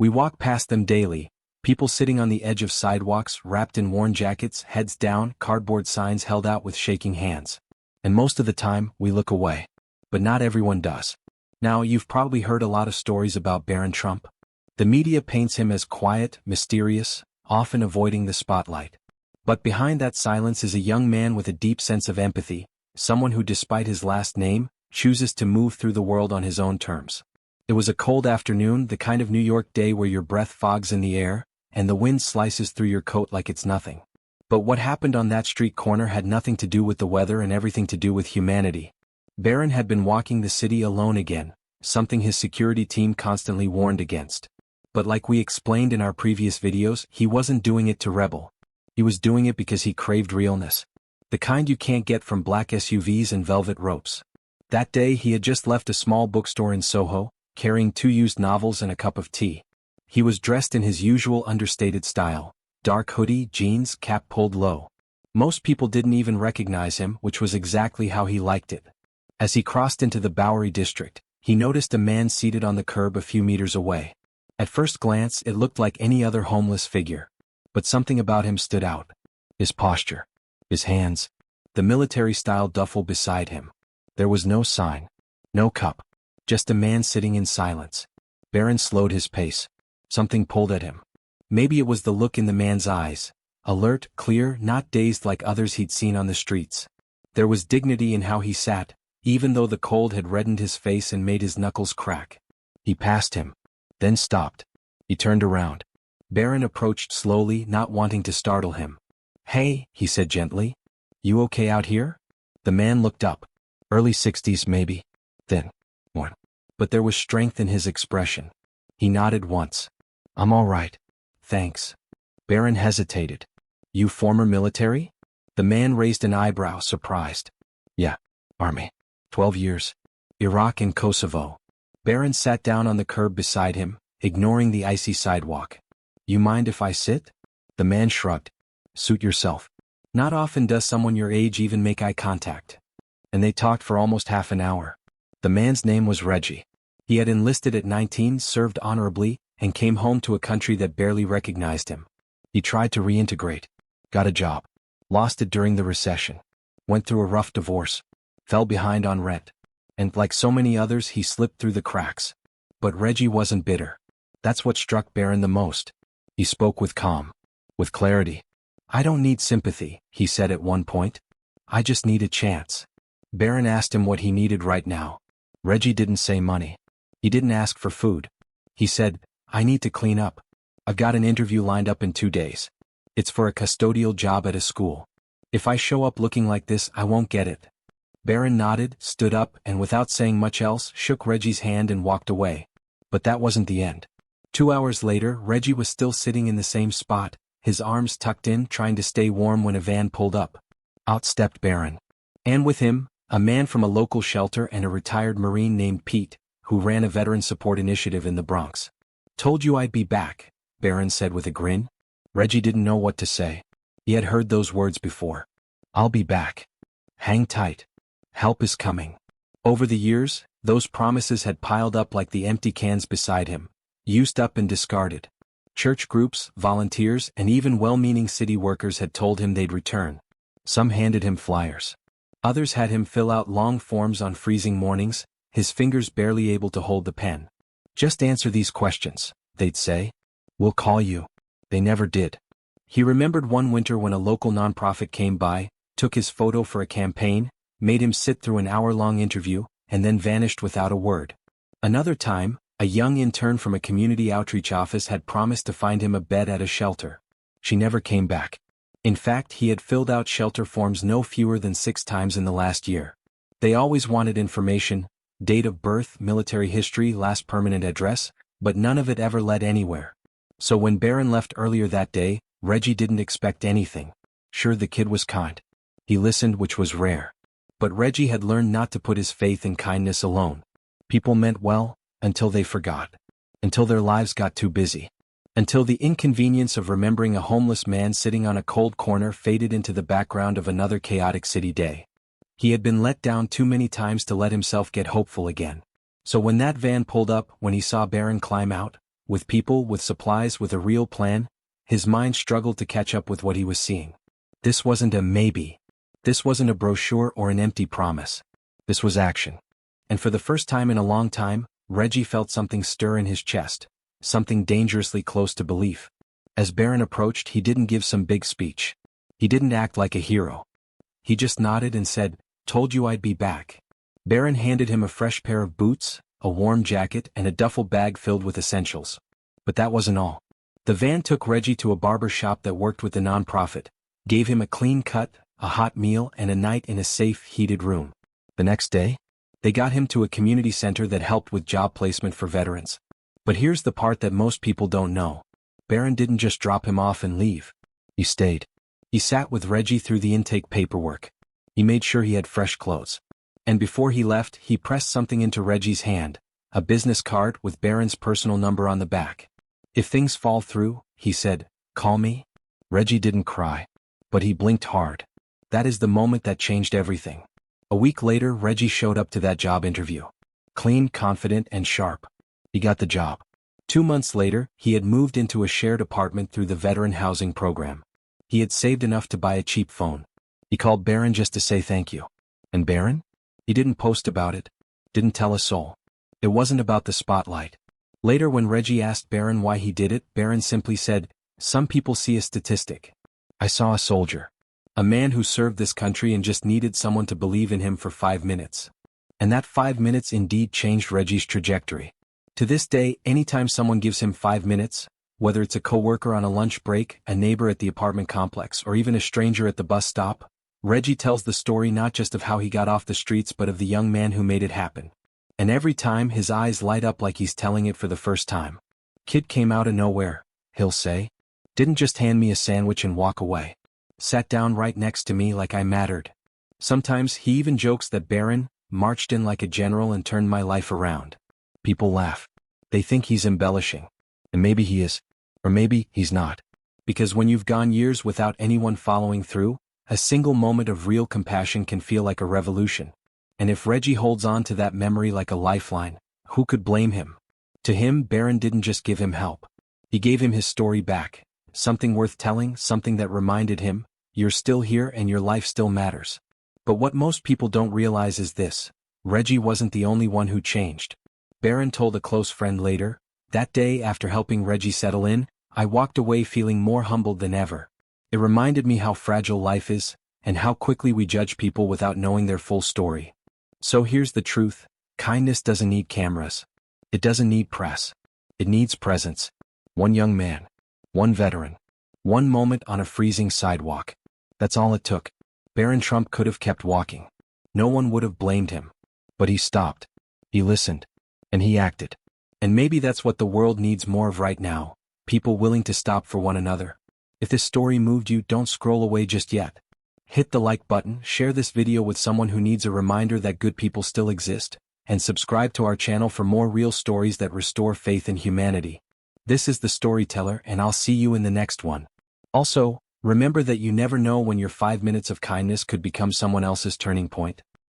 We walk past them daily, people sitting on the edge of sidewalks wrapped in worn jackets, heads down, cardboard signs held out with shaking hands. And most of the time, we look away. But not everyone does. Now, you've probably heard a lot of stories about Barron Trump. The media paints him as quiet, mysterious, often avoiding the spotlight. But behind that silence is a young man with a deep sense of empathy, someone who, despite his last name, chooses to move through the world on his own terms. It was a cold afternoon, the kind of New York day where your breath fogs in the air, and the wind slices through your coat like it's nothing. But what happened on that street corner had nothing to do with the weather and everything to do with humanity. Barron had been walking the city alone again, something his security team constantly warned against. But like we explained in our previous videos, he wasn't doing it to rebel. He was doing it because he craved realness. The kind you can't get from black SUVs and velvet ropes. That day he had just left a small bookstore in Soho, carrying 2 used novels and a cup of tea. He was dressed in his usual understated style, dark hoodie, jeans, cap pulled low. Most people didn't even recognize him, which was exactly how he liked it. As he crossed into the Bowery district, he noticed a man seated on the curb a few meters away. At first glance, it looked like any other homeless figure. But something about him stood out. His posture. His hands. The military-style duffel beside him. There was no sign. No cup. Just a man sitting in silence. Barron slowed his pace. Something pulled at him. Maybe it was the look in the man's eyes. Alert, clear, not dazed like others he'd seen on the streets. There was dignity in how he sat, even though the cold had reddened his face and made his knuckles crack. He passed him. Then stopped. He turned around. Barron approached slowly, not wanting to startle him. "Hey," he said gently. "You okay out here?" The man looked up. Early 60s maybe. Thin. One. But there was strength in his expression. He nodded once. "I'm all right. Thanks." Barron hesitated. "You former military?" The man raised an eyebrow, surprised. "Yeah. Army. 12 years. Iraq and Kosovo." Barron sat down on the curb beside him, ignoring the icy sidewalk. "You mind if I sit?" The man shrugged. "Suit yourself." Not often does someone your age even make eye contact. And they talked for almost half an hour. The man's name was Reggie. He had enlisted at 19, served honorably, and came home to a country that barely recognized him. He tried to reintegrate. Got a job. Lost it during the recession. Went through a rough divorce. Fell behind on rent. And like so many others, he slipped through the cracks. But Reggie wasn't bitter. That's what struck Barron the most. He spoke with calm. With clarity. "I don't need sympathy," he said at one point. "I just need a chance." Barron asked him what he needed right now. Reggie didn't say money. He didn't ask for food. He said, "I need to clean up. I've got an interview lined up in 2 days. It's for a custodial job at a school. If I show up looking like this, I won't get it." Barron nodded, stood up, and without saying much else, shook Reggie's hand and walked away. But that wasn't the end. 2 hours later, Reggie was still sitting in the same spot, his arms tucked in, trying to stay warm when a van pulled up. Out stepped Barron. And with him, a man from a local shelter and a retired Marine named Pete, who ran a veteran support initiative in the Bronx. "Told you I'd be back," Barron said with a grin. Reggie didn't know what to say. He had heard those words before. "I'll be back. Hang tight. Help is coming." Over the years, those promises had piled up like the empty cans beside him, used up and discarded. Church groups, volunteers, and even well-meaning city workers had told him they'd return. Some handed him flyers. Others had him fill out long forms on freezing mornings, his fingers barely able to hold the pen. "Just answer these questions," they'd say. "We'll call you." They never did. He remembered one winter when a local nonprofit came by, took his photo for a campaign, made him sit through an hour-long interview, and then vanished without a word. Another time, a young intern from a community outreach office had promised to find him a bed at a shelter. She never came back. In fact, he had filled out shelter forms no fewer than 6 times in the last year. They always wanted information, date of birth, military history, last permanent address, but none of it ever led anywhere. So when Barron left earlier that day, Reggie didn't expect anything. Sure, the kid was kind. He listened, which was rare. But Reggie had learned not to put his faith in kindness alone. People meant well, until they forgot. Until their lives got too busy. Until the inconvenience of remembering a homeless man sitting on a cold corner faded into the background of another chaotic city day. He had been let down too many times to let himself get hopeful again. So when that van pulled up, when he saw Barron climb out, with people, with supplies, with a real plan, his mind struggled to catch up with what he was seeing. This wasn't a maybe. This wasn't a brochure or an empty promise. This was action. And for the first time in a long time, Reggie felt something stir in his chest, something dangerously close to belief. As Barron approached, he didn't give some big speech. He didn't act like a hero. He just nodded and said, "Told you I'd be back." Barron handed him a fresh pair of boots, a warm jacket, and a duffel bag filled with essentials. But that wasn't all. The van took Reggie to a barber shop that worked with the nonprofit, gave him a clean cut, a hot meal, and a night in a safe, heated room. The next day, they got him to a community center that helped with job placement for veterans. But here's the part that most people don't know. Barron didn't just drop him off and leave. He stayed. He sat with Reggie through the intake paperwork. He made sure he had fresh clothes. And before he left, he pressed something into Reggie's hand, a business card with Barron's personal number on the back. "If things fall through," he said, "call me." Reggie didn't cry. But he blinked hard. That is the moment that changed everything. A week later, Reggie showed up to that job interview. Clean, confident, and sharp. He got the job. 2 months later, he had moved into a shared apartment through the veteran housing program. He had saved enough to buy a cheap phone. He called Barron just to say thank you. And Barron? He didn't post about it. Didn't tell a soul. It wasn't about the spotlight. Later, when Reggie asked Barron why he did it, Barron simply said, "Some people see a statistic. I saw a soldier. A man who served this country and just needed someone to believe in him for 5 minutes." And that 5 minutes indeed changed Reggie's trajectory. To this day, anytime someone gives him 5 minutes, whether it's a coworker on a lunch break, a neighbor at the apartment complex, or even a stranger at the bus stop, Reggie tells the story not just of how he got off the streets but of the young man who made it happen. And every time, his eyes light up like he's telling it for the first time. "Kid came out of nowhere," he'll say. "Didn't just hand me a sandwich and walk away. Sat down right next to me like I mattered." Sometimes he even jokes that Barron marched in like a general and turned my life around. People laugh. They think he's embellishing. And maybe he is. Or maybe he's not. Because when you've gone years without anyone following through, a single moment of real compassion can feel like a revolution. And if Reggie holds on to that memory like a lifeline, who could blame him? To him, Barron didn't just give him help. He gave him his story back. Something worth telling, something that reminded him, you're still here and your life still matters. But what most people don't realize is this: Reggie wasn't the only one who changed. Barron told a close friend later, "That day after helping Reggie settle in, I walked away feeling more humbled than ever. It reminded me how fragile life is, and how quickly we judge people without knowing their full story." So here's the truth: kindness doesn't need cameras. It doesn't need press. It needs presence. One young man. One veteran. One moment on a freezing sidewalk. That's all it took. Barron Trump could have kept walking. No one would have blamed him. But he stopped. He listened. And he acted. And maybe that's what the world needs more of right now: people willing to stop for one another. If this story moved you, don't scroll away just yet. Hit the like button, share this video with someone who needs a reminder that good people still exist, and subscribe to our channel for more real stories that restore faith in humanity. This is The Storyteller, and I'll see you in the next one. Also, remember that you never know when your 5 minutes of kindness could become someone else's turning point.